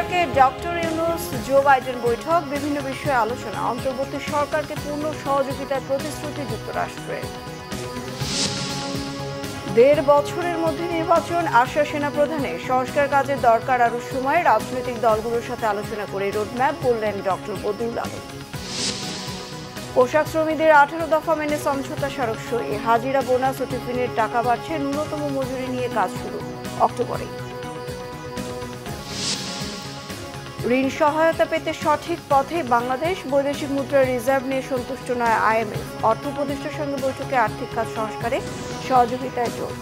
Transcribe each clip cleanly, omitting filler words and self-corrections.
ইয়র্কে doctor Yunus Joe Biden বৈঠক, বিভিন্ন বিষয়ে আলোচনা, অন্তর্বর্তী সরকারকে পূর্ণ সহযোগিতার প্রতিশ্রুতি যুক্তরাষ্ট্রের। ১.৫ বছরের মধ্যে নির্বাচন, আশা সেনাপ্রধানের। সংস্কার কাজের দরকার আরও সময়, রাজনৈতিক দলগুলোর সাথে আলোচনা করে রোডম্যাপ বললেন ডক্টর বদিউল আলম। পোশাক শ্রমিকদের 18 দফা মেনে সমঝোতা স্মারক সই, হাজিরা, বোনাস ও টিফিনের টাকা বাড়ছে, ন্যূনতম মজুরি নিয়ে কাজ শুরু অক্টোবরে। ঋণ সহায়তা পেতে সঠিক পথে বাংলাদেশ, বৈদেশিক মুদ্রার রিজার্ভ নিয়ে সন্তুষ্ট নয় আইএমএফ। অর্থ উপদেষ্টার সঙ্গে বৈঠকে আর্থিক কাজ সংস্কারে সহযোগিতায় জোর।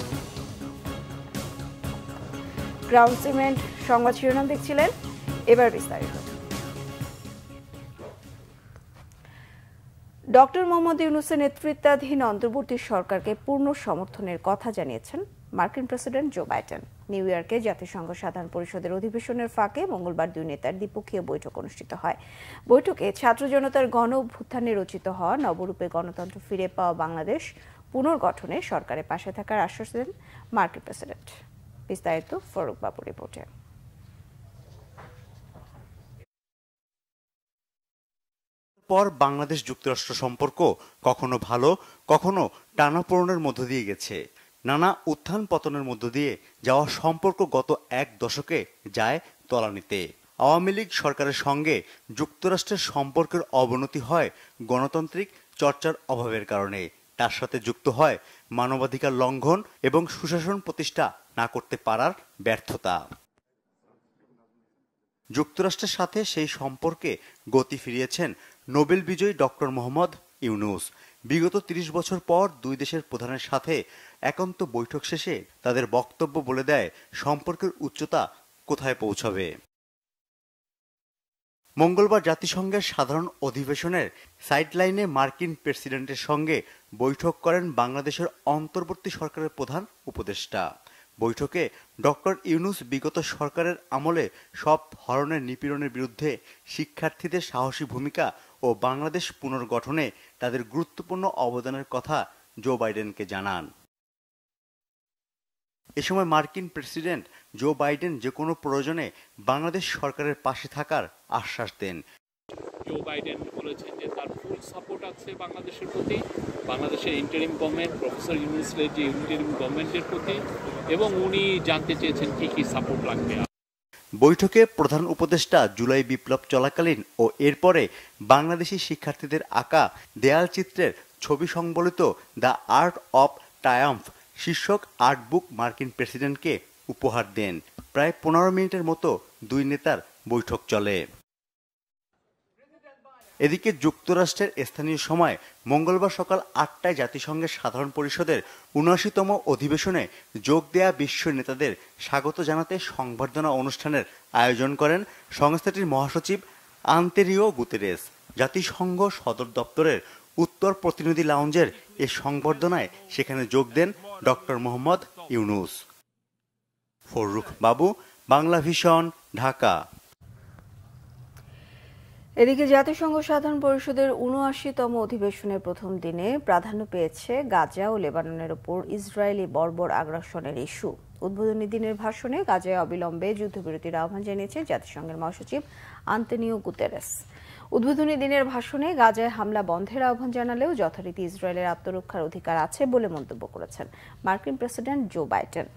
ক্রাউন সিমেন্ট সংবাদ শিরোনাম দেখছিলেন, এবার বিস্তারিত। ডক্টর মোহাম্মদ ইউনূসের নেতৃত্বাধীন অন্তর্বর্তী সরকারকে পূর্ণ সমর্থনের কথা জানিয়েছেন মার্কিন প্রেসিডেন্ট জো বাইডেন। নিউ ইয়র্কে জাতিসংঘ সাধারণ পরিষদের অধিবেশনের ফাঁকে মঙ্গলবার দুই নেতার দ্বিপক্ষীয় বৈঠক অনুষ্ঠিত হয়। বৈঠকে ছাত্র জনতার গণ অভ্যুত্থানে রচিত হওয়া নবরূপে গণতন্ত্র ফিরে পাওয়া বাংলাদেশ পুনর্গঠনে সরকারের পাশে থাকার আশ্বাস দেন মার্কিন প্রেসিডেন্ট। বিস্তারিত ফারুক বাবুর রিপোর্টে। পর বাংলাদেশ যুক্তরাষ্ট্র সম্পর্ক কখনো ভালো, কখনো টানাপোড়েনের মধ্য দিয়ে গেছে। নানা উত্থান পতনের মধ্য দিয়ে যাওয়া সম্পর্ক গত এক দশকে যায় তলানিতে। আওয়ামী লীগ সরকারের সঙ্গে যুক্তরাষ্ট্রের সম্পর্কের অবনতি হয় গণতান্ত্রিক চর্চার অভাবের কারণে। তার সাথে যুক্ত হয় মানবাধিকার লঙ্ঘন এবং সুশাসন প্রতিষ্ঠা না করতে পারার ব্যর্থতা। যুক্তরাষ্ট্রের সাথে সেই সম্পর্কে গতি ফিরিয়েছেন নোবেল বিজয়ী ডক্টর মোহাম্মদ ইউনূস। বিগত ৩০ বছর পর দুই দেশের প্রধানের সাথে একান্ত বৈঠক শেষে তাদের বক্তব্য বলে দেয় সম্পর্কের উচ্চতা কোথায় পৌঁছাবে। মঙ্গলবার জাতিসংঘের সাধারণ অধিবেশনের সাইডলাইনে মার্কিন প্রেসিডেন্টের সঙ্গে বৈঠক করেন বাংলাদেশের অন্তর্বর্তী সরকারের প্রধান উপদেষ্টা। বৈঠকে ডক্টর ইউনূস বিগত সরকারের আমলে সব ধরনের নিপীড়নের বিরুদ্ধে শিক্ষার্থীদের সাহসী ভূমিকা ও বাংলাদেশ পুনর্গঠনে তাদের গুরুত্বপূর্ণ অবদানের কথা জো বাইডেনকে জানান। এ সময় মার্কিন প্রেসিডেন্ট জো বাইডেন যে কোনো প্রয়োজনে বাংলাদেশ সরকারের পাশে থাকার আশ্বাস দেন। জো বাইডেন বলেছেন যে তার ফুল সাপোর্ট আছে বাংলাদেশের প্রতি, বাংলাদেশের ইন্টারিম গভর্নমেন্ট, প্রফেসর ইউনূসের যে ইন্টারিম গভর্নমেন্টের প্রতি, এবং উনি জানতে চেয়েছেন কি কি সাপোর্ট লাগবে। বৈঠকে প্রধান উপদেষ্টা জুলাই বিপ্লব চলাকালীন ও এরপরে বাংলাদেশি শিক্ষার্থীদের আঁকা দেয়াল চিত্রের ছবি সংবলিত দ্য আর্ট অব ট্রায়াম্ফ শীর্ষক আর্ট বুক মার্কিন প্রেসিডেন্টকে উপহার দেন। প্রায় 15 মিনিটের মতো দুই নেতার বৈঠক চলে। এদিকে যুক্তরাষ্ট্রের স্থানীয় সময় মঙ্গলবার সকাল 8টায় জাতিসংঘের সাধারণ পরিষদের ৭৯তম অধিবেশনে যোগ দেয়া বিশ্ব নেতাদের স্বাগত জানাতে সংবর্ধনা অনুষ্ঠানের আয়োজন করেন সংস্থাটির মহাসচিব আন্তোনিও গুতেরেস। জাতিসংঘ সদর দপ্তরের উত্তর প্রতিনিধি লাউঞ্জের এ সংবর্ধনায় সেখানে যোগ দেন ডক্টর মোহাম্মদ ইউনূস। ফারুক বাবু, বাংলা ভিশন, ঢাকা। এদিকে জাতিসংঘ সাধারণ পরিষদের ৭৯তম অধিবেশনের প্রথম দিনে প্রাধান্য পেয়েছে গাজা ও লেবাননের ওপর ইসরায়েলি বর্বর আগ্রাসনের ইস্যু। উদ্বোধনী দিনের ভাষণে গাজায় অবিলম্বে যুদ্ধবিরতির আহ্বান জানিয়েছেন জাতিসংঘের মহাসচিব আন্তোনিও গুতেরেস। উদ্বোধনী দিনের ভাষণে গাজায় হামলা বন্ধের আহ্বান জানালেও যথারীতি ইসরায়েলের আত্মরক্ষার অধিকার আছে বলে মন্তব্য করেছেন মার্কিন প্রেসিডেন্ট জো বাইডেন।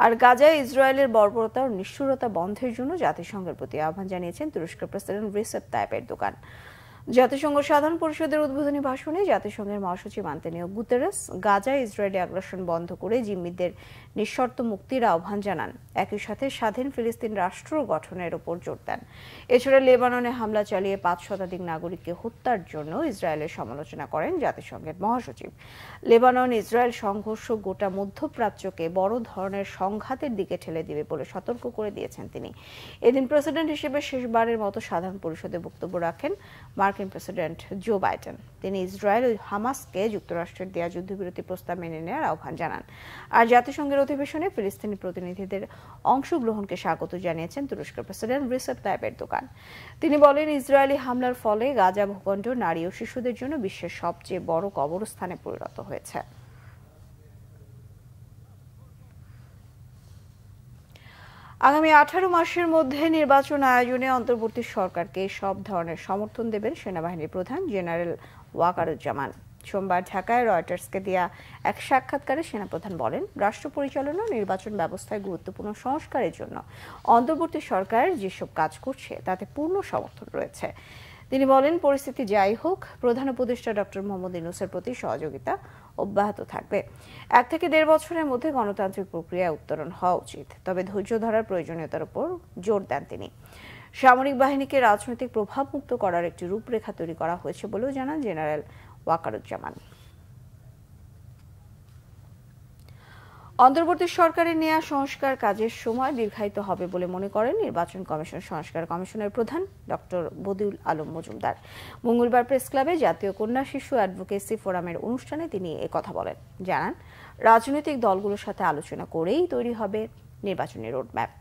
আর গাজায় ইসরায়েলের বর্বরতা ও নিষ্ঠুরতা বন্ধের জন্য জাতিসংঘের প্রতি আহ্বান জানিয়েছেন তুরস্কের প্রেসিডেন্ট রিসেপ তাইপ এরদোগান। জাতিসংঘ সাধারণ পরিষদের উদ্বোধনী ভাষণে জাতিসংঘের মহাসচিব আন্তোনিও গুতেরেস গাজায় ইসরায়েলি আগ্রাসন বন্ধ করে জিম্মিদের নিঃশর্ত মুক্তির আহ্বান জানান। একই সাথে স্বাধীন ফিলিস্তিন রাষ্ট্র গঠনের উপর জোর দেন। এছাড়া লেবাননে হামলা চালিয়ে ৫ শতাধিক নাগরিককে হত্যার জন্য ইসরায়েলের সমালোচনা করেন জাতিসংঘের মহাসচিব। লেবানন ইসরায়েল সংঘর্ষ গোটা মধ্যপ্রাচ্যকে বড় ধরনের সংঘাতের দিকে ঠেলে দিবে বলে সতর্ক করে দিয়েছেন তিনি। এদিন প্রেসিডেন্ট হিসেবে শেষবারের মতো সাধারণ পরিষদে বক্তব্য রাখেন মার্কিন প্রেসিডেন্ট জো বাইডেন। তিনি ইসরায়েল ও হামাসকে যুক্তরাষ্ট্রের দেয়া যুদ্ধবিরতি প্রস্তাব মেনে নেওয়ার আহ্বান জানান। আর জাতিসংঘের অধিবেশনে ফিলিস্তিনি প্রতিনিধিদের অংশগ্রহণকে স্বাগত জানিয়েছেন তুরস্কের প্রেসিডেন্ট রিসেপ তাইপ এরদোগান। তিনি বলেন, ইসরায়েলি হামলার ফলে গাজা ভূখণ্ড নারী ও শিশুদের জন্য বিশ্বের সবচেয়ে বড় কবরস্থানে পরিণত হয়েছে। আগামী 18 মাসের মধ্যে নির্বাচন আয়োজনে অন্তর্বর্তী সরকারকে সব ধরনের সমর্থন দেবেন সেনাবাহিনীর প্রধান জেনারেল ওয়াকারুজ্জামান। সোমবার ঢাকায় রয়টার্সকে দেয়া এক সাক্ষাৎকারে সেনাপ্রধান বলেন, রাষ্ট্র পরিচালনা নির্বাচন ব্যবস্থায় গুরুত্বপূর্ণ সংস্কারের জন্য অন্তর্বর্তী সরকার যেসব কাজ করছে তাতে পূর্ণ সমর্থন রয়েছে। তিনি বলেন, পরিস্থিতি যাই হোক, প্রধান উপদেষ্টা ডক্টর মোহাম্মদ ইউনূসের প্রতি সহযোগিতা অব্যাহত থাকবে। 1 থেকে 1.5 বছরের মধ্যে গণতান্ত্রিক প্রক্রিয়ায় উত্তরণ হওয়া উচিত, তবে ধৈর্য ধরার প্রয়োজনীয়তার উপর জোর দেন তিনি। সামরিক বাহিনীকে রাজনৈতিক প্রভাবমুক্ত করার একটি রূপরেখা তৈরি করা হয়েছে বলেও জানান জেনারেল ওয়াকারুজ্জামান। অন্তর্বর্তী সরকারের নেওয়া সংস্কার কাজের সময় দীর্ঘায়িত হবে বলে মনে করেন নির্বাচন কমিশন সংস্কার কমিশনের প্রধান ডক্টর বদিউল আলম মজুমদার। মঙ্গলবার প্রেস ক্লাবে জাতীয় কন্যা শিশু অ্যাডভোকেসি ফোরামের অনুষ্ঠানে তিনি একথা বলেন। জানান, রাজনৈতিক দলগুলোর সাথে আলোচনা করেই তৈরি হবে নির্বাচনী রোডম্যাপ।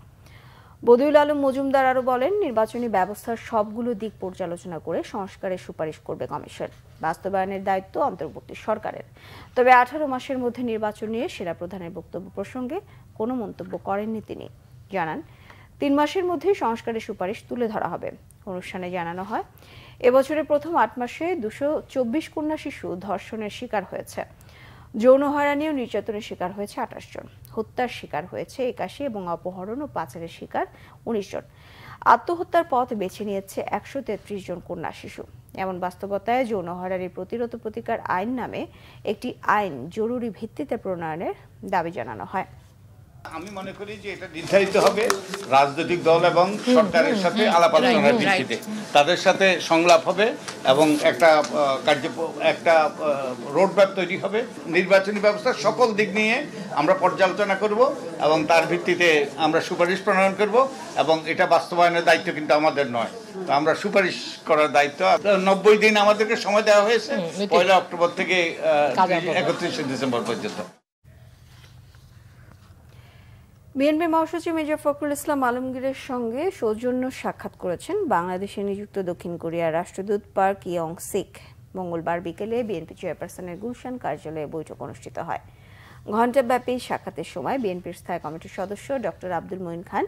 বদিউল আলম মজুমদার আরও বলেন, নির্বাচনী ব্যবস্থার সবগুলো দিক পর্যালোচনা করে সংস্কারের সুপারিশ করবে কমিশন। বাস্তবায়নের দায়িত্ব অন্তর্বর্তী সরকারের। তবে 18 মাসের মধ্যে নির্বাচন নিয়ে সেনাপ্রধানের বক্তব্য প্রসঙ্গে কোনো মন্তব্য করেননি তিনি। জানান, 3 মাসের মধ্যেই সংস্কারের সুপারিশ তুলে ধরা হবে। অনুষ্ঠানে জানানো হয়, এবছরের প্রথম 8 মাসে 224 কন্যা শিশু ধর্ষণের শিকার হয়েছে। যৌন হয়রানি ও নির্যাতনের শিকার হয়েছে 28 জন, হত্যার শিকার হয়েছে 81 এবং অপহরণ ও পাচারের শিকার 19 জন। আত্মহত্যার পথ বেছে নিয়েছে 133 জন কন্যা শিশু। এমন বাস্তবতায় যৌন হয়রানির প্রতিরোধ প্রতিকার আইন নামে একটি আইন জরুরি ভিত্তিতে প্রণয়নের দাবি জানানো হয়। আমি মনে করি যে এটা নির্ধারিত হবে রাজনৈতিক দল এবং সরকারের সাথে আলাপ আলোচনার ভিত্তিতে, তাদের সাথে সংলাপ হবে এবং একটা রোডম্যাপ তৈরি হবে। নির্বাচনী ব্যবস্থার সকল দিক নিয়ে আমরা পর্যালোচনা করব এবং তার ভিত্তিতে আমরা সুপারিশ প্রণয়ন করব এবং এটা বাস্তবায়নের দায়িত্ব কিন্তু আমাদের নয়, তো আমরা সুপারিশ করার দায়িত্ব। 90 দিন আমাদেরকে সময় দেওয়া হয়েছে, 1 অক্টোবর থেকে 31 ডিসেম্বর পর্যন্ত। বিএনপি মহাসচিব মির্জা ফখরুল ইসলাম আলমগীরের সঙ্গে সৌজন্য সাক্ষাৎ করেছেন বাংলাদেশে নিযুক্ত দক্ষিণ কোরিয়ার রাষ্ট্রদূত পার্ক ইয়ং সিক। মঙ্গলবার বিকেলে বিএনপি চেয়ারপারসনের গুলশান কার্যালয়ে বৈঠক অনুষ্ঠিত হয়। ঘণ্টাব্যাপী সাক্ষাতের সময় বিএনপির স্থায়ী কমিটির সদস্য ডক্টর আব্দুল মঈন খান,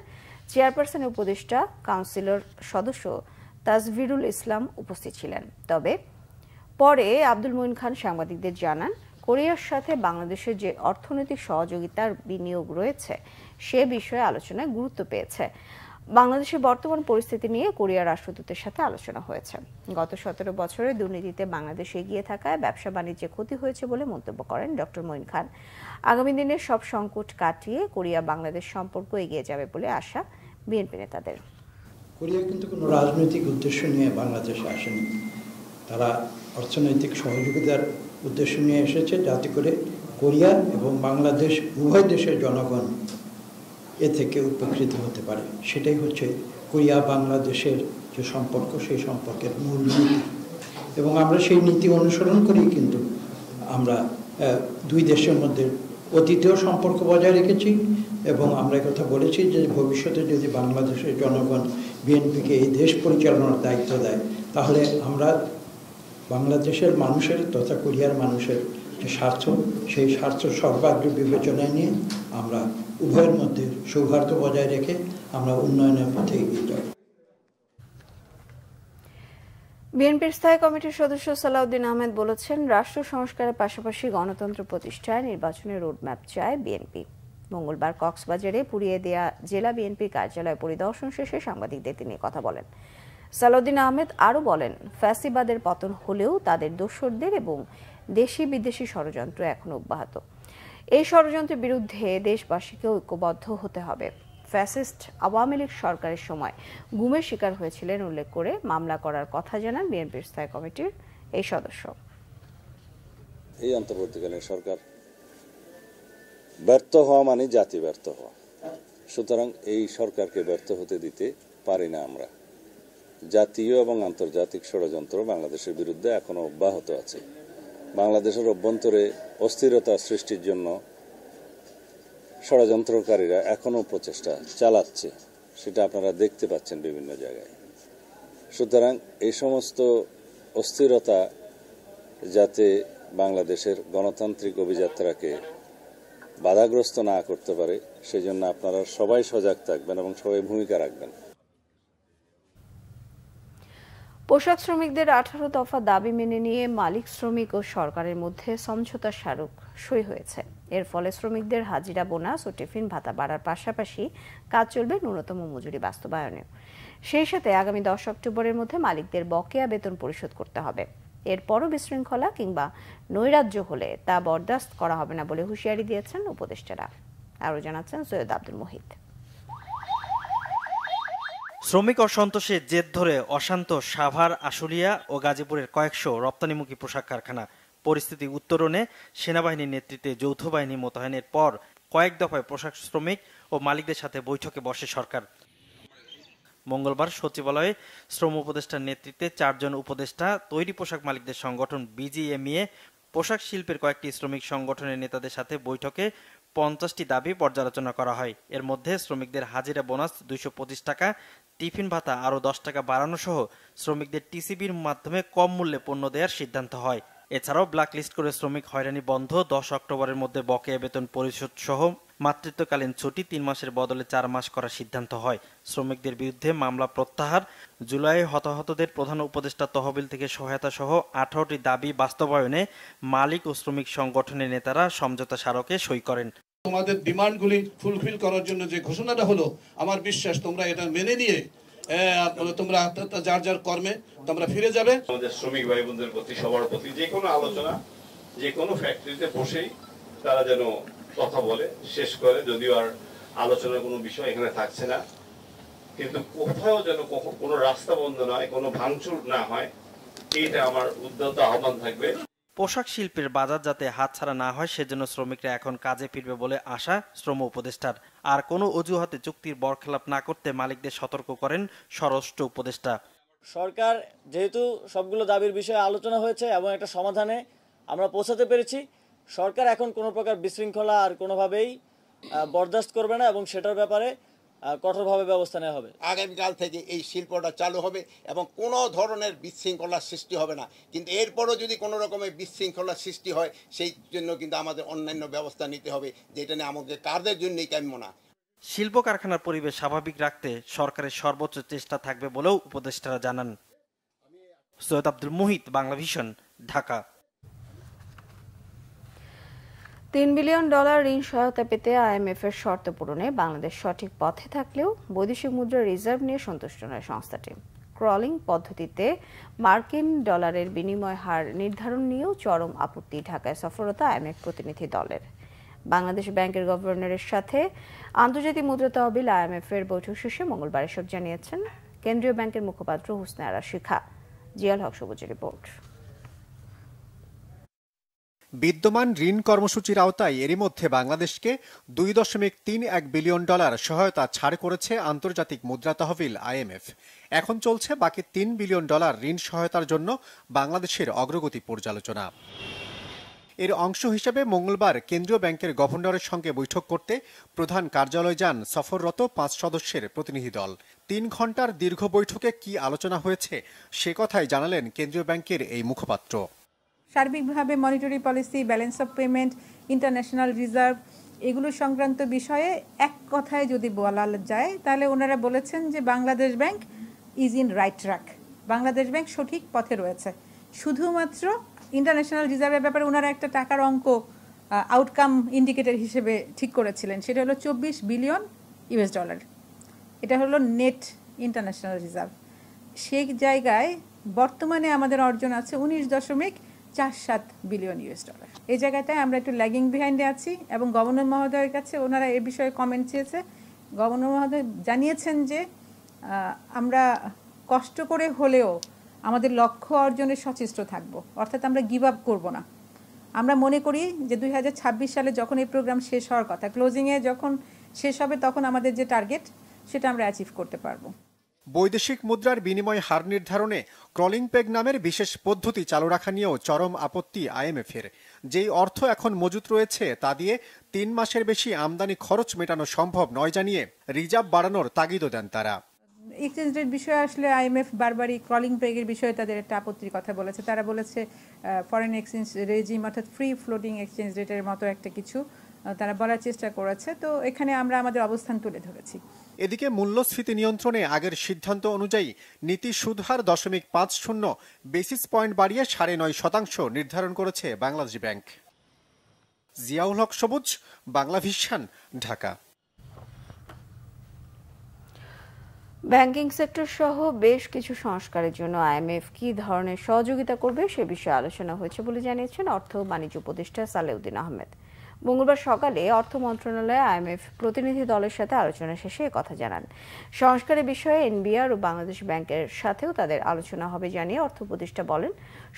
চেয়ারপারসনের উপদেষ্টা কাউন্সিলর সদস্য তাজভিরুল ইসলাম উপস্থিত ছিলেন। তবে পরে আব্দুল মঈন খান সাংবাদিকদের জানান, কোরিয়ার সাথে বাংলাদেশের যে অর্থনৈতিক সহযোগিতার বিনিয়োগ রয়েছে সে বিষয়ে আলোচনায় গুরুত্ব পেয়েছে। বাংলাদেশের বর্তমান পরিস্থিতি নিয়ে কোরিয়ার রাষ্ট্রদূতের সাথে আলোচনা হয়েছে। গত 17 বছরে দুর্নীতিতে বাংলাদেশ এগিয়ে থাকায় ব্যবসা বাণিজ্যে ক্ষতি হয়েছে বলে মন্তব্য করেন ডক্টর মঈন খান। আগামী দিনে সব সংকট কাটিয়ে কোরিয়া বাংলাদেশ সম্পর্ক এগিয়ে যাবে বলে আশা বিএনপি নেতাদের। কোরিয়া কিন্তু কোনো রাজনৈতিক উদ্দেশ্য নিয়ে বাংলাদেশে আসেনি, তারা অর্থনৈতিক সহযোগিতার উদ্দেশ্য নিয়ে এসেছে, যাতে করে কোরিয়া এবং বাংলাদেশ উভয় দেশের জনগণ এ থেকে উপকৃত হতে পারে। সেটাই হচ্ছে কোরিয়া বাংলাদেশের যে সম্পর্ক, সেই সম্পর্কের মূল নীতি। এবং আমরা সেই নীতি অনুসরণ করেই কিন্তু আমরা দুই দেশের মধ্যে অতীতেও সম্পর্ক বজায় রেখেছি এবং আমরা কথা বলেছি যে ভবিষ্যতে যদি বাংলাদেশের জনগণ বিএনপিকে এই দেশ পরিচালনার দায়িত্ব দেয়, তাহলে আমরা বাংলাদেশের মানুষের তথা কোরিয়ার মানুষের যে স্বার্থ, সেই স্বার্থ সর্বাগ্রে বিবেচনায় নিয়ে আমরা উভয়ের মধ্যে সৌহার্দ্য বজায় রেখে আমরা উন্নয়নের পথে এগিয়ে যাব। বিএনপির স্থায়ী কমিটির সদস্য সালাউদ্দিন আহমেদ বলেছেন, রাষ্ট্র সংস্কারের পাশাপাশি গণতন্ত্র প্রতিষ্ঠায় নির্বাচনের রোডম্যাপ চায় বিএনপি। মঙ্গলবার কক্সবাজারে পুড়িয়ে দেয়া জেলা বিএনপির কার্যালয় পরিদর্শন শেষে সাংবাদিকদের তিনি কথা বলেন। সালাউদ্দিন আহমেদ আরও বলেন, ফ্যাসিবাদের পতন হলেও তাদের দোসরদের এবং দেশি বিদেশি ষড়যন্ত্র এখনো অব্যাহত। এই ষড়যন্ত্রের বিরুদ্ধে দেশবাসীকে ঐক্যবদ্ধ হতে হবে। ফ্যাসিস্ট আওয়ামী লীগ সরকারের সময় গুমের শিকার হয়েছিলেন উল্লেখ করে মামলা করার কথা জানান বিএনপির স্থায়ী কমিটির এই সদস্য। এই অন্তর্বর্তীকালীন সরকার ব্যর্থ হওয়া মানে জাতি ব্যর্থ হওয়া, সুতরাং এই সরকারকে ব্যর্থ হতে দিতে পারি না আমরা। জাতীয় এবং আন্তর্জাতিক ষড়যন্ত্র বাংলাদেশের বিরুদ্ধে এখনো অব্যাহত আছে। বাংলাদেশের অভ্যন্তরে অস্থিরতা সৃষ্টির জন্য ষড়যন্ত্রকারীরা এখনো প্রচেষ্টা চালাচ্ছে, সেটা আপনারা দেখতে পাচ্ছেন বিভিন্ন জায়গায়। সুতরাং এই সমস্ত অস্থিরতা যাতে বাংলাদেশের গণতান্ত্রিক অভিযাত্রাকে বাধাগ্রস্ত না করতে পারে, সেই জন্য আপনারা সবাই সজাগ থাকবেন এবং সবাই ভূমিকা রাখবেন। পোশাক শ্রমিকদের 18 দফা দাবি মেনে নিয়ে মালিক শ্রমিক ও সরকারের মধ্যে সমঝোতা স্মারক সই হয়েছে। এর ফলে শ্রমিকদের হাজিরা বোনাস ও টিফিন ভাতা বাড়ার পাশাপাশি কাজ চলবে ন্যূনতম মজুরি বাস্তবায়নে। সেই সাথে আগামী 10 অক্টোবরের মধ্যে মালিকদের বকেয়া বেতন পরিশোধ করতে হবে। এরপরও বিশৃঙ্খলা কিংবা নৈরাজ্য হলে তা বরদাস্ত করা হবে না বলে হুঁশিয়ারি দিয়েছেন উপদেষ্টারা। আরও জানাচ্ছেন সৈয়দ আব্দুল মুহিত। শ্রমিক অসন্তোষের জের ধরে অশান্ত সাভার, আশুলিয়া ও গাজীপুরের কয়েকশো রপ্তানিমুখী পোশাক কারখানা। পরিস্থিতি উত্তরণে সেনাবাহিনীর নেতৃত্বে যৌথ বাহিনী মোতায়েনের পর কয়েক দফায় পোশাক শ্রমিক ও মালিকদের সাথে বৈঠকে বসে সরকার। মঙ্গলবার সচিবালয়ে শ্রম উপদেষ্টার নেতৃত্বে 4 জন উপদেষ্টা, তৈরি পোশাক মালিকদের সংগঠন বিজিএমইএ, পোশাক শিল্পের কয়েকটি শ্রমিক সংগঠনের নেতাদের সাথে বৈঠকে 50টি দাবি পর্যালোচনা করা হয়। এর মধ্যে শ্রমিকদের হাজিরা বোনাস 225 টাকা, টিফিন ভাতা আরও 10 টাকা বাড়ানো সহ শ্রমিকদের টিসিবির মাধ্যমে কম মূল্যে পণ্য দেওয়ার সিদ্ধান্ত হয়। এছাড়াও ব্ল্যাকলিস্ট করে শ্রমিক হয়রানি বন্ধ, 10 অক্টোবরের মধ্যে বকেয়া বেতন পরিশোধ সহ মাতৃত্বকালীন ছুটি 3 মাসের বদলে 4 মাস করার সিদ্ধান্ত হয়। শ্রমিকদের বিরুদ্ধে মামলা প্রত্যাহার, জুলাই হতাহতদের প্রধান উপদেষ্টা তহবিল থেকে সহায়তা সহ 18টি দাবি বাস্তবায়নে মালিক ও শ্রমিক সংগঠনের নেতারা সমঝোতা স্মারকে সই করেন। তোমাদের ডিমান্ডগুলি ফুলফিল করার জন্য যে ঘোষণাটা হলো, আমার বিশ্বাস তোমরা এটা মেনে নিয়ে তোমরা যার যার কর্মে তোমরা ফিরে যাবে। আমাদের শ্রমিক ভাই বোনদের প্রতি, সবার প্রতি যে কোনো আলোচনা যে কোনো ফ্যাক্টরিতে বসেই তারা যেন কথা বলে শেষ করে, যদিও আর আলোচনার কোনো বিষয় এখানে থাকছে না, কিন্তু কোথাও যেন কোনো রাস্তা বন্ধ নয়, কোনো ভাঙচুর না হয়, এইটা আমার উদ্যত আহ্বান থাকবে। পোশাক শিল্পের বাজার যাতে হাতছাড়া না হয় সেজন্য শ্রমিকরা এখন কাজে ফিরবে বলে আশা শ্রম উপদেষ্টার। আর কোনো অজুহাতে চুক্তির বরখেলাপ না করতে মালিকদের সতর্ক করেন স্বরাষ্ট্র উপদেষ্টা। সরকার যেহেতু সবগুলো দাবির বিষয়ে আলোচনা হয়েছে এবং একটা সমাধানে আমরা পৌঁছাতে পেরেছি, সরকার এখন কোনো প্রকার বিশৃঙ্খলা আর কোনোভাবেই বরদাস্ত করবে না এবং সেটার ব্যাপারে কঠোরভাবে ব্যবস্থা নেওয়া হবে। আগামীকাল থেকে এই শিল্পটা চালু হবে এবং কোনো ধরনের বিশৃঙ্খলার সৃষ্টি হবে না, কিন্তু এরপরও যদি কোনো রকমের বিশৃঙ্খলার সৃষ্টি হয় সেই জন্য কিন্তু আমাদের অন্যান্য ব্যবস্থা নিতে হবে, যেটা নিয়ে আমাদের কারদের জন্যই কাম্য না। শিল্প কারখানার পরিবেশ স্বাভাবিক রাখতে সরকারের সর্বোচ্চ চেষ্টা থাকবে বলেও উপদেষ্টারা জানান। সৈয়দ আব্দুল মুহিত, বাংলাভিশন, ঢাকা। $3 বিলিয়ন ঋণ সহায়তা পেতে IMF এর শর্ত পূরণে বাংলাদেশ সঠিক পথে থাকলেও বৈদেশিক মুদ্রার রিজার্ভ নিয়ে সন্তুষ্ট নয় সংস্থাটি। ক্রলিং পদ্ধতিতে মার্কিন ডলারের বিনিময় হার নির্ধারণ নিয়েও চরম আপত্তি ঢাকায় সফররত IMF প্রতিনিধি দলের। বাংলাদেশ ব্যাংকের গভর্নরের সাথে আন্তর্জাতিক মুদ্রা তহবিল IMF এর বৈঠক শেষে মঙ্গলবার এসব জানিয়েছেন কেন্দ্রীয় ব্যাংকের মুখপাত্র হুসনে আরা শিখা। জিয়াল হক সবুজের রিপোর্ট। বিদ্যমান ঋণ কর্মসূচির আওতায় এরই মধ্যে বাংলাদেশকে $2.31 বিলিয়ন সহায়তা ছাড় করেছে আন্তর্জাতিক মুদ্রা তহবিল IMF। এখন চলছে বাকি $3 বিলিয়ন ঋণ সহায়তার জন্য বাংলাদেশের অগ্রগতি পর্যালোচনা। এর অংশ হিসেবে মঙ্গলবার কেন্দ্রীয় ব্যাংকের গভর্নরের সঙ্গে বৈঠক করতে প্রধান কার্যালয়ে যান সফররত 5 সদস্যের প্রতিনিধি দল। 3 ঘণ্টার দীর্ঘ বৈঠকে কি আলোচনা হয়েছে সে কথাই জানালেন কেন্দ্রীয় ব্যাংকের এই মুখপাত্র। সার্বিকভাবে monetary policy, balance of payment, international reserve এগুলো সংক্রান্ত বিষয়ে এক কথায় যদি বলা যায় তাহলে ওনারা বলেছেন যে Bangladesh bank is in right track, Bangladesh bank সঠিক পথে রয়েছে। শুধুমাত্র ইন্টারন্যাশনাল রিজার্ভের ব্যাপারে ওনারা একটা টাকার অঙ্ক আউটকাম ইন্ডিকেটর হিসেবে ঠিক করেছিলেন, সেটা হলো $24 বিলিয়ন। এটা হলো নেট ইন্টারন্যাশনাল রিজার্ভ। সেই জায়গায় বর্তমানে আমাদের অর্জন আছে $19.47 বিলিয়ন। এই জায়গাটায় আমরা একটু ল্যাগিং বিহাইন্ডে আছি এবং গভর্নর মহোদয়ের কাছে ওনারা এ বিষয়ে কমেন্ট চেয়েছে। গভর্নর মহোদয় জানিয়েছেন যে আমরা কষ্ট করে হলেও আমাদের লক্ষ্য অর্জনে সচেষ্ট থাকব, অর্থাৎ আমরা গিভ আপ করব না। আমরা মনে করি যে 2026 সালে যখন এই প্রোগ্রাম শেষ হওয়ার কথা, ক্লোজিংয়ে যখন শেষ হবে তখন আমাদের যে টার্গেট সেটা আমরা অ্যাচিভ করতে পারবো। বৈদেশিক মুদ্রার বিনিময় হার নির্ধারণে ক্রলিং পেগ নামের বিশেষ পদ্ধতি চালু রাখা নিয়েও চরম আপত্তি IMF-এর। যেই অর্থ এখন মজুত রয়েছে তা দিয়ে 3 মাসের বেশি আমদানি খরচ মেটানো সম্ভব নয় জানিয়ে রিজার্ভ বাড়ানোর তাগিদও দেন তারা। এক্সচেঞ্জ রেট বিষয়ে আসলে IMF বারবারই ক্রলিং পেগের বিষয়ে তাদের একটা আপত্তির কথা বলেছে। তারা বলেছে ফরেন এক্সচেঞ্জ রেজিম অর্থাৎ ফ্রি ফ্লোটিং এক্সচেঞ্জ রেটের মতো একটা কিছু তারা বলার চেষ্টা করেছে। তো এখানে আমরা আমাদের অবস্থান তুলে ধরেছি। এদিকে মূল্যস্ফীতি নিয়ন্ত্রণে আগের সিদ্ধান্ত অনুযায়ী নীতি সুদহার 0.50 বেসিস পয়েন্ট বাড়িয়ে 9.5% নির্ধারণ করেছে বাংলাদেশ ব্যাংক। জিয়াউল হক সবুজ, Bangla vision, Dhaka. Banking sector সহ বেশ কিছু সংস্কারের জন্য আইএমএফ কি ধরনের সহযোগিতা করবে সে বিষয়ে আলোচনা হয়েছে বলে জানিয়েছেন অর্থ ও বাণিজ্য উপদেষ্টা সালেউদ্দিন আহমেদ। মঙ্গলবার সকালে অর্থ মন্ত্রণালয়ে আইএমএফ প্রতিনিধি দলের সাথে আলোচনা শেষে কথা জানান। সংস্কারের বিষয়ে এনবিআর ও বাংলাদেশ ব্যাংকের সাথেও তাদের আলোচনা হবে জানিয়ে অর্থ উপদেষ্টা বলেন,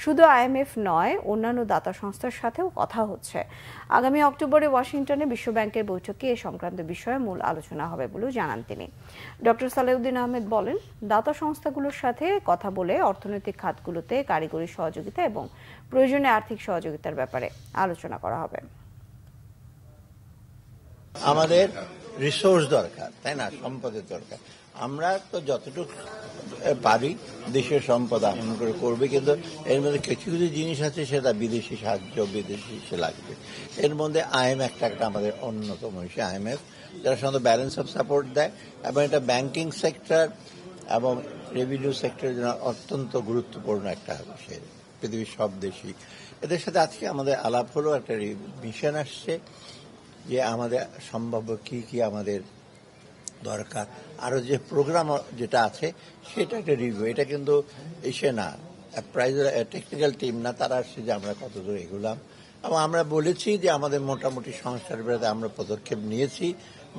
শুধু আইএমএফ নয়, অন্যান্য দাতা সংস্থার সাথেও কথা হচ্ছে। আগামী অক্টোবরে ওয়াশিংটনে বিশ্ব ব্যাংকের বৈঠকে এ সংক্রান্ত বিষয়ে মূল আলোচনা হবে বলেও জানান তিনি। ডক্টর সালেউদ্দিন আহমেদ বলেন, দাতা সংস্থাগুলোর সাথে কথা বলে অর্থনৈতিক খাতগুলোতে কারিগরি সহযোগিতা এবং প্রয়োজনে আর্থিক সহযোগিতার ব্যাপারে আলোচনা করা হবে। আমাদের রিসোর্স দরকার, তাই না, সম্পদের দরকার। আমরা তো যতটুকু পারি দেশের সম্পদ আহরণ করে করবে, কিন্তু এর মধ্যে কিছু কিছু জিনিস আছে সেটা বিদেশি সাহায্য, বিদেশি সে লাগবে। এর মধ্যে আইএমএফ একটা আমাদের অন্যতম বিষয়। আইএমএফ যারা সাধারণত ব্যালেন্স অফ সাপোর্ট দেয় এবং এটা ব্যাংকিং সেক্টর এবং রেভিনিউ সেক্টরের জন্য অত্যন্ত গুরুত্বপূর্ণ একটা বিষয় পৃথিবীর সব দেশই। এদের সাথে আজকে আমাদের আলাপ হলো, একটা মিশন আসছে যে আমাদের সম্ভাব্য কি কি আমাদের দরকার, আরো যে প্রোগ্রাম যেটা আছে সেটা একটা রিভিউ। এটা কিন্তু এসে না টেকনিক্যাল টিম না, তারা আসছে যে আমরা কতদূর এগুলাম এবং আমরা বলেছি যে আমাদের মোটামুটি সংস্কারের বিরুদ্ধে আমরা পদক্ষেপ নিয়েছি।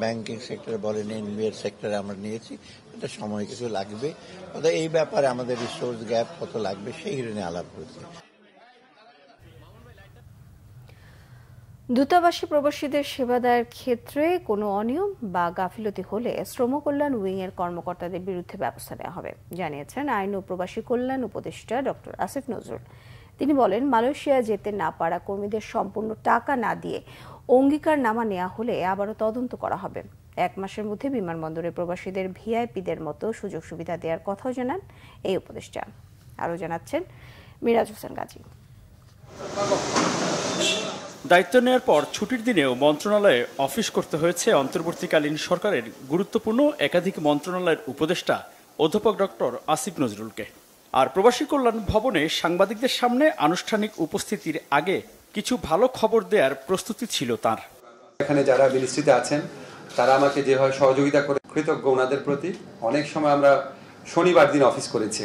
ব্যাংকিং সেক্টরে বলেন, এনবিআর সেক্টরে আমরা নিয়েছি। এটা সময় কিছু লাগবে, এই ব্যাপারে আমাদের রিসোর্স গ্যাপ কত লাগবে সেই নিয়ে আলাপ হয়েছে। দূতাবাসে প্রবাসীদের সেবা দেওয়ার ক্ষেত্রে কোনো অনিয়ম বা গাফিলতি হলে শ্রম কল্যাণ উইং এর কর্মকর্তাদের বিরুদ্ধে ব্যবস্থা নেওয়া হবে জানিয়েছেন আইন ও প্রবাসী কল্যাণ উপদেষ্টা ডক্টর আসিফ নজরুল। তিনি বলেন, মালয়েশিয়া যেতে না পারা কর্মীদের সম্পূর্ণ টাকা না দিয়ে অঙ্গীকারনামা নেওয়া হলে আবারও তদন্ত করা হবে। 1 মাসের মধ্যে বিমানবন্দরে প্রবাসীদের ভিআইপিদের মতো সুযোগ সুবিধা দেওয়ার কথাও জানান এই উপদেষ্টা। আরও জানাচ্ছেন মিরাজ হোসেন গাজী। দায়িত্ব নেওয়ার পর ছুটির দিনেও মন্ত্রণালয়ে অফিস করতে হয়েছে অন্তর্বর্তীকালীন সরকারের গুরুত্বপূর্ণ একাধিক মন্ত্রণালয়ের উপদেষ্টা অধ্যাপক ডক্টর আসিফ নজরুলকে। আর প্রবাসী কল্যাণ ভবনে সাংবাদিকদের সামনে আনুষ্ঠানিক উপস্থিতির আগে কিছু ভালো খবর দেওয়ার প্রস্তুতি ছিল তার। এখানে যারা মিনিস্ট্রিতে আছেন তারা আমাকে যেভাবে সহযোগিতা করে কৃতজ্ঞ ওনাদের প্রতি। অনেক সময় আমরা শনিবার দিন অফিস করেছি।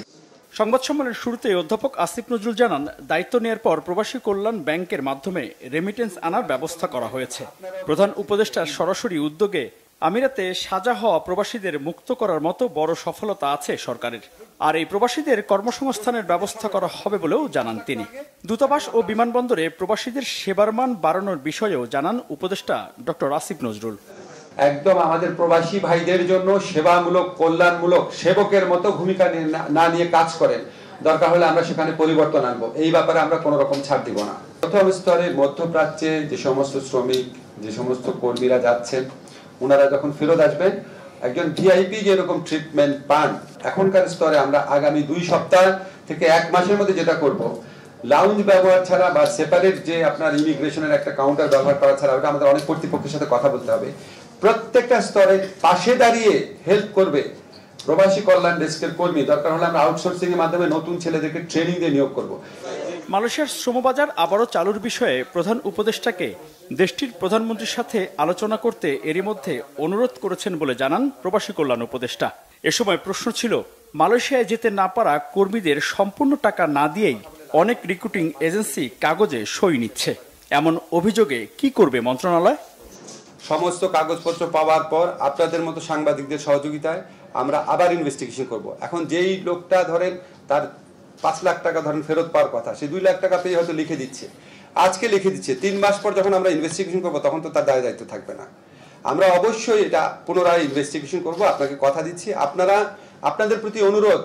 সংবাদ সম্মেলনের শুরুতে অধ্যাপক আসিফ নজরুল জানান, দায়িত্ব নেওয়ার পর প্রবাসী কল্যাণ ব্যাংকের মাধ্যমে রেমিটেন্স আনার ব্যবস্থা করা হয়েছে। প্রধান উপদেষ্টার সরাসরি উদ্যোগে আমিরাতে সাজা হওয়া প্রবাসীদের মুক্ত করার মতো বড় সফলতা আছে সরকারের। আর এই প্রবাসীদের কর্মসংস্থানের ব্যবস্থা করা হবে বলেও জানান তিনি। দূতাবাস ও বিমানবন্দরে প্রবাসীদের সেবার মান বাড়ানোর বিষয়েও জানান উপদেষ্টা ডক্টর আসিফ নজরুল। একদম আমাদের প্রবাসী ভাইদের জন্য সেবামূলক, কল্যাণমূলক সেবকের মতো ভূমিকা না নিয়ে কাজ করেন। দরকার হলে আমরা সেখানে পরিবর্তন আনবো। এই ব্যাপারে আমরা কোনো রকম ছাড় দিব না। প্রথম স্তরে মধ্যপ্রাচ্যে যে সমস্ত শ্রমিক, যে সমস্ত কর্মীরা যাচ্ছেন, ওনারা যখন ফেরত আসবেন একজন ভিআইপি যেরকম ট্রিটমেন্ট পান, এখনকার স্তরে আমরা আগামী 2 সপ্তাহ থেকে 1 মাসের মধ্যে যেটা করব, লাউঞ্জ ব্যবহার ছাড়া বা সেপারেট যে আপনার ইমিগ্রেশনের একটা কাউন্টার ব্যবহার করা ছাড়া, ওটা আমাদের অনেক কর্তৃপক্ষের সাথে কথা বলতে হবে। প্রত্যেকটা স্তরে পাশে দাঁড়িয়ে হেল্প করবে প্রবাসী কল্যাণ ডেস্কের কর্মী। দরকার হলে আমরা আউটসোর্সিং এর মাধ্যমে নতুন ছেলেদেরকে ট্রেনিং দিয়ে নিয়োগ করব। মালয়েশিয়ার শ্রমবাজার আবারও চালুর বিষয়ে প্রধান উপদেষ্টাকে দেশটির প্রধানমন্ত্রীর সাথে আলোচনা করতে এরই মধ্যে অনুরোধ করেছেন বলে জানান প্রবাসী কল্যাণ উপদেষ্টা। এ সময় প্রশ্ন ছিল, মালয়েশিয়ায় যেতে না পারা কর্মীদের সম্পূর্ণ টাকা না দিয়েই অনেক রিক্রুটিং এজেন্সি কাগজে সই নিচ্ছে। এমন অভিযোগে কি করবে মন্ত্রণালয়? সমস্ত কাগজপত্র পাওয়ার পর আপনাদের মতো সাংবাদিকদের সহযোগিতায় আমরা আবার ইনভেস্টিগেশন করব। এখন যেই লোকটা ধরেন তার 5 লাখ টাকা ধরেন ফেরত পাওয়ার কথা, সে 2 লাখ টাকা পেয়ে হয়তো লিখে দিচ্ছে, আজকে লিখে দিচ্ছে। 3 মাস পর যখন আমরা ইনভেস্টিগেশন করব তখন তো তার দায় দায়িত্ব থাকবে না। আমরা অবশ্যই এটা পুনরায় ইনভেস্টিগেশন করব। আপনাকে কথা দিচ্ছি, আপনাদের প্রতি অনুরোধ,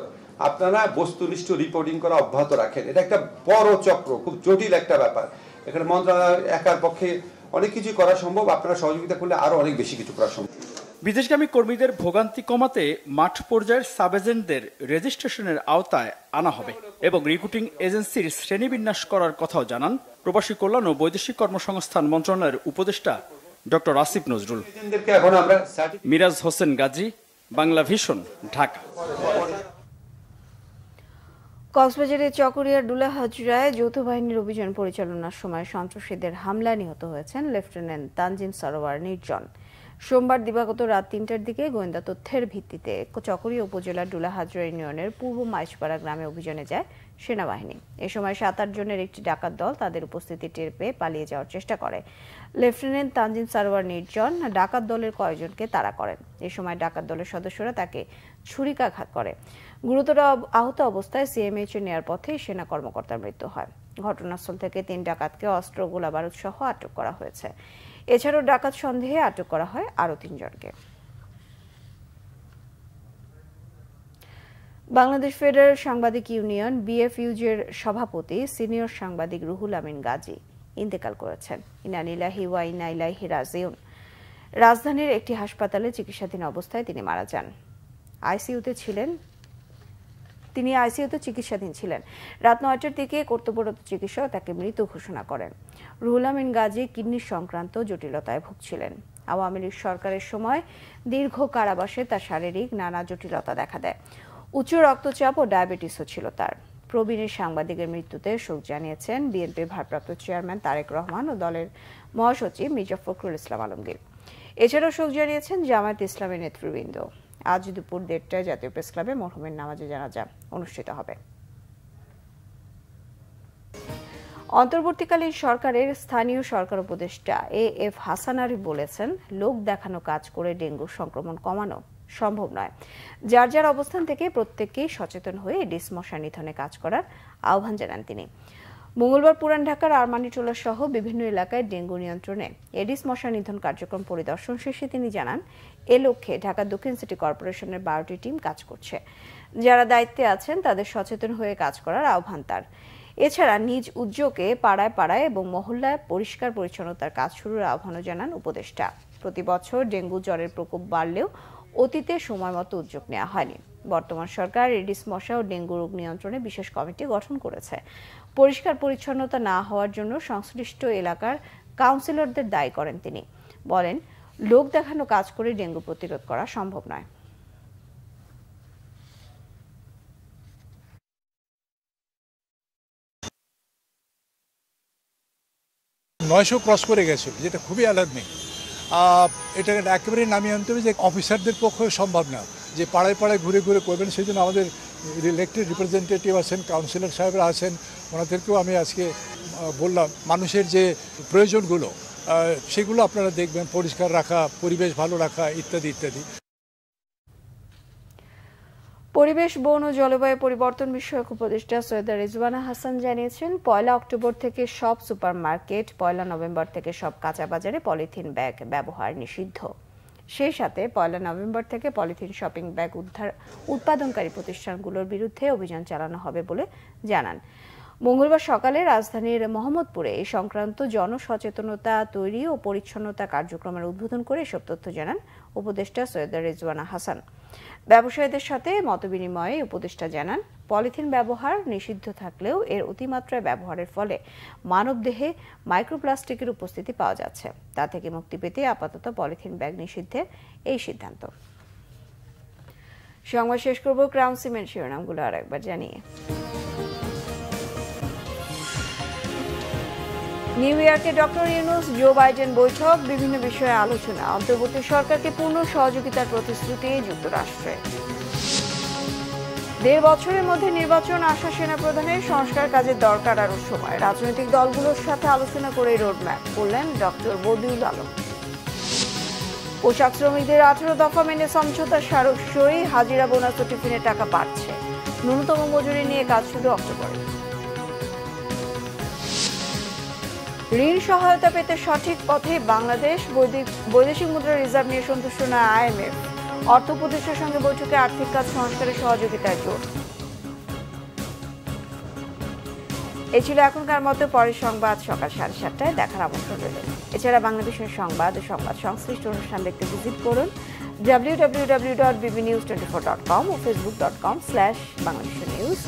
আপনারা বস্তুনিষ্ঠ রিপোর্টিং করা অব্যাহত রাখেন। এটা একটা বড় চক্র, খুব জটিল একটা ব্যাপার। এখানে মন্ত্রণালয় একার পক্ষে অনেক কিছু করা সম্ভব, আপনারা সহযোগিতা করলে আরো অনেক বেশি কিছু করা সম্ভব। বিদেশগামী কর্মীদের ভোগান্তি কমাতে মাঠ পর্যায়ের সাব এজেন্টদের রেজিস্ট্রেশনের আওতায় আনা হবে এবং রিক্রুটিং এজেন্সির শ্রেণীবিন্যাস করার কথাও জানান প্রবাসী কল্যাণ ও বৈদেশিক কর্মসংস্থান মন্ত্রণালয়ের উপদেষ্টা ডক্টর আসিফ নজরুল। মিরাজ হোসেন গাজী, বাংলা ভিশন, ঢাকা। কক্সবাজারের চকরিয়ার ডুলা হাজরায় যৌথ বাহিনীর অভিযান পরিচালনার সময় সন্ত্রাসীদের হামলায় নিহত হয়েছেন লেফটেন্যান্ট তানজিম সরোয়ার নির্জন। সোমবার দিবাগত রাত ৩টার দিকে গোয়েন্দা তথ্যের ভিত্তিতে চকরিয়া উপজেলার ডুলা হাজরা ইউনিয়নের পূর্ব মাইজপাড়া গ্রামে অভিযানে যায় সেনাবাহিনী। এ সময় ৭-৮ জনের একটি ডাকাত দল তাদের উপস্থিতি টের পেয়ে পালিয়ে যাওয়ার চেষ্টা করে। লেফটেন্যান্ট তানজিম সরোয়ার নির্জন ডাকাত দলের কয়েকজনকে তাড়া করেন। এ সময় ডাকাত দলের সদস্যরা তাকে ছুরিকাঘাত করে। গুরুতর আহত অবস্থায় সিএমএইচে নেয়ার পথে সেনা কর্মকর্তার মৃত্যু হয়। ঘটনাস্থল থেকে ৩ ডাকাতকে অস্ত্র, গোলাবারুদ সহ আটক করা হয়েছে। এছাড়াও ডাকাত সন্দেহে আটক করা হয় আরও ৩ জনকে। বাংলাদেশ ফেডারেল সাংবাদিক ইউনিয়ন বিএফইউজের সভাপতি সিনিয়র সাংবাদিক রুহুল আমিন গাজী ইন্তেকাল করেছেন। ইন্না লিল্লাহি ওয়া ইন্না ইলাইহি রাজিউন। রাজধানীর একটি হাসপাতালে চিকিৎসাধীন অবস্থায় তিনি মারা যান। তিনি আইসিইউতে চিকিৎসাধীন ছিলেন। রাত ৯টার দিকে কর্তব্যরত চিকিৎসক তাকে মৃত ঘোষণা করেন। রুহুল আমিন গাজী কিডনি সংক্রান্ত জটিলতায় ভুগছিলেন। আওয়ামী লীগ সরকারের সময় দীর্ঘ কারাবাসে তার শারীরিক নানা জটিলতা দেখা দেয়। উচ্চ রক্তচাপ ও ডায়াবেটিসও ছিল তার। প্রবীণ সাংবাদিকের মৃত্যুতে শোক জানিয়েছেন বিএনপির ভারপ্রাপ্ত চেয়ারম্যান তারেক রহমান ও দলের মহাসচিব মির্জা ফখরুল ইসলাম আলমগীর। এছাড়াও শোক জানিয়েছেন জামায়াত ইসলামের নেতৃবৃন্দ। আজ দুপুর ১:৩০টায় জাতীয় প্রেস ক্লাবে মরহুমের নামাজে জানাজা অনুষ্ঠিত হবে। অন্তর্বর্তীকালীন সরকারের স্থানীয় সরকার উপদেষ্টা এএফ হাসান আরিফ বলেছেন, লোক দেখানো কাজ করে ডেঙ্গু সংক্রমণ কমানো সম্ভব নয়। যার যার অবস্থান থেকে প্রত্যেককেই সচেতন হয়ে এডিস মশা নিধনে কাজ করার আহ্বান জানান তিনি। মঙ্গলবার পুরান ঢাকার আরমানিটোলা সহ বিভিন্ন এলাকায় ডেঙ্গু নিয়ন্ত্রণে এডিস মশা নিধন কার্যক্রম পরিদর্শন শেষে তিনি জানান, এ লক্ষ্যে ঢাকা দক্ষিণ সিটি কর্পোরেশনের 12টি টিম কাজ করছে। যারা দায়িত্বে আছেন তাদের সচেতন হয়ে কাজ করার আহ্বান তার। এছাড়া নিজ উদ্যোগে পাড়ায় পাড়ায় এবং মহল্লায় পরিষ্কার পরিচ্ছন্নতার কাজ শুরুর আহ্বানও জানান উপদেষ্টা। প্রতি বছর ডেঙ্গু জ্বরের প্রকোপ বাড়লেও অতীতে সময় মতো উদ্যোগ নেওয়া হয়নি। বর্তমান সরকার এডিস মশা ও ডেঙ্গু রোগ নিয়ন্ত্রণে বিশেষ কমিটি গঠন করেছে। পরিষ্কার পরিচ্ছন্নতা না হওয়ার জন্য সংশ্লিষ্ট এলাকার কাউন্সিলরদের দায়ী করেন তিনি। বলেন, লোক দেখানো কাজ করে ডেঙ্গু প্রতিরোধ করা সম্ভব নয়। 900 ক্রস করে গেছে, যেটা খুবই অ্যালার্মিং। এটা একেবারে নামিয়ে আনতে হবে যে অফিসারদের পক্ষে সম্ভব না যে পাড়ায় পাড়ায় ঘুরে ঘুরে করবেন। সেই জন্য আমাদের ইলেক্টেড রিপ্রেজেন্টেটিভ আছেন, কাউন্সিলর সাহেবরা আছেন, ওনাদেরকেও আমি আজকে বললাম মানুষের যে প্রয়োজনগুলো সেগুলো আপনারা দেখবেন, পরিষ্কার রাখা, পরিবেশ ভালো রাখা ইত্যাদি ইত্যাদি। পরিবেশ, বন ও জলবায়ু পরিবর্তন বিষয়ক উপদেষ্টা সৈয়দা রিজওয়ানা হাসান জানিয়েছেন, 1 অক্টোবর থেকে সব সুপারমার্কেট, 1 নভেম্বর থেকে সব কাঁচা বাজারে পলিথিন ব্যাগ ব্যবহার নিষিদ্ধ। সেই সাথে 1 নভেম্বর থেকে পলিথিন শপিং ব্যাগ উৎপাদনকারী প্রতিষ্ঠানগুলোর বিরুদ্ধে অভিযান চালানো হবে বলে জানান। মঙ্গলবার সকালে রাজধানীর মোহাম্মদপুরে এই সংক্রান্ত জনসচেতনতা তৈরি ও পরিচ্ছন্নতা কার্যক্রমের উদ্বোধন করে এসব তথ্য জানান উপদেষ্টা সৈয়দা রিজওয়ানা হাসান। ব্যবসায়ীদের সাথে মতবিনিময়ে উপদেষ্টা জানান, পলিথিন ব্যবহার নিষিদ্ধ থাকলেও এর অতিমাত্রায় ব্যবহারের ফলে মানবদেহে মাইক্রোপ্লাস্টিকের উপস্থিতি পাওয়া যাচ্ছে। তা থেকে মুক্তি পেতে আপাতত পলিথিন ব্যাগ নিষিদ্ধের এই সিদ্ধান্ত। সংবাদ শেষ করব ক্রাউন সিমেন্ট শিরোনামগুলো আর একবার জানিয়ে। নিউ ইয়র্কে ডক্টর ইউনূস জো বাইডেন বৈঠক, বিভিন্ন বিষয়ে আলোচনা। অন্তর্বর্তী সরকারকে পূর্ণ সহযোগিতার প্রতিশ্রুতি যুক্তরাষ্ট্রে। 1.5 বছরের মধ্যে নির্বাচন, আশা সেনাপ্রধানের সংস্কার কাজের দরকার আরও সময়। রাজনৈতিক দলগুলোর সাথে আলোচনা করে রোডম্যাপ বললেন ডক্টর বদিউল আলম। পোশাক শ্রমিকদের 18 দফা মেনে সমঝোতা স্মারক সই, হাজিরা বোনাস ও টিফিনের টাকা বাড়ছে। ন্যূনতম মজুরি নিয়ে কাজ শুরু অক্টোবরে। ঋণ সহায়তা পেতে সঠিক পথে বাংলাদেশ, বৈদেশিক মুদ্রা রিজার্ভ নিয়ে সন্তুষ্ট নয় আইএমএফ। অর্থ উপদেষ্টার সঙ্গে বৈঠকে আর্থিক কাজ সংস্কারের সহযোগিতায় জোর। এই ছিল এখনকার মতো। পরের সংবাদ সকাল 7:30টায় দেখার আমন্ত্রণ রইল। এছাড়া বাংলাদেশের সংবাদ ও সংবাদ সংশ্লিষ্ট অনুষ্ঠান দেখতে ভিজিট করুন www.bbnews24.com ও facebook.com/bangladeshnews।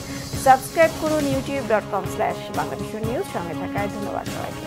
সাবস্ক্রাইব করুন youtube.com/bangladeshnews। সঙ্গে থাকায় ধন্যবাদ সবাইকে।